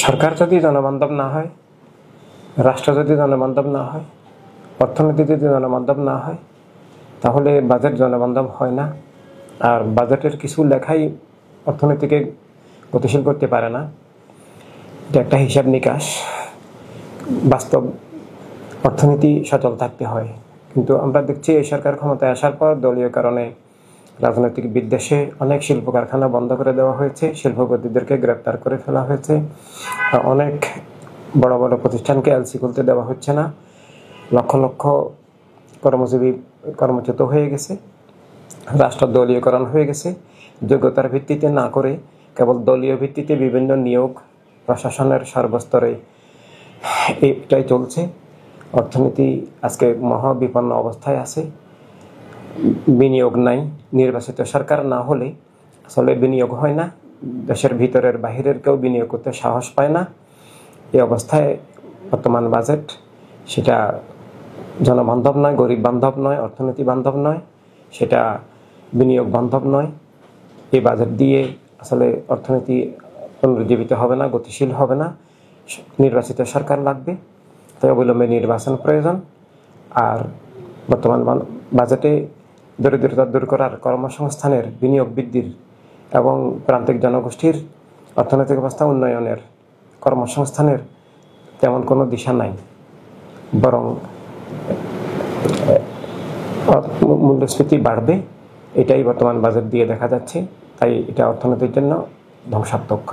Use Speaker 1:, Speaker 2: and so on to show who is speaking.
Speaker 1: সরকার যদি জনবান্ধব না হয়, রাষ্ট্র যদি জনবান্ধব না হয়, অর্থনীতি যদি জনবান্ধব না হয়, তাহলে বাজেট জনবান্ধব হয় না। আর বাজেটের কিছু লেখাই অর্থনীতিকে গতিশীল করতে পারে না। এটা একটা হিসাব নিকাশ। বাস্তব অর্থনীতি সচল থাকতে হয়। কিন্তু আমরা দেখছি এই সরকার ক্ষমতায় আসার পর দলীয় কারণে রাজনৈতিক বিদ্বেষে অনেক শিল্প কারখানা বন্ধ করে দেওয়া হয়েছে, শিল্পপতিদেরকে গ্রেপ্তার করে ফেলা হয়েছে, অনেক বড় বড় প্রতিষ্ঠানকে এলসি খুলতে দেওয়া হচ্ছে না, লক্ষ লক্ষ কর্মজীবী কর্মচ্যুত হয়ে গেছে, রাষ্ট্র দলীয়করণ হয়ে গেছে। যোগ্যতার ভিত্তিতে না করে কেবল দলীয় ভিত্তিতে বিভিন্ন নিয়োগ প্রশাসনের সর্বস্তরে এটাই চলছে। অর্থনীতি আজকে মহা বিপন্ন অবস্থায় আছে। বিনিয়োগ নাই। নির্বাচিত সরকার না হলে আসলে বিনিয়োগ হয় না। দেশের ভিতরের বাহিরের কেউ বিনিয়োগ করতে সাহস পায় না। এই অবস্থায় বর্তমান বাজেট সেটা জনবান্ধব নয়, গরিব বান্ধব নয়, অর্থনীতি বান্ধব নয়, সেটা বিনিয়োগ বান্ধব নয়। এই বাজেট দিয়ে আসলে অর্থনীতি পুনরুজ্জীবিত হবে না, গতিশীল হবে না। নির্বাচিত সরকার লাগবে, তাই অবিলম্বে নির্বাচন প্রয়োজন। আর বর্তমান বাজেটে দরিদ্রতা দূর করার, কর্মসংস্থানের, বিনিয়োগ বৃদ্ধির এবং প্রান্তিক জনগোষ্ঠীর অর্থনৈতিক অবস্থা উন্নয়নের, কর্মসংস্থানের তেমন কোনো দিশা নাই। বরং মূল্যস্ফীতি বাড়বে, এটাই বর্তমান বাজেট দিয়ে দেখা যাচ্ছে। তাই এটা অর্থনীতির জন্য ধ্বংসাত্মক।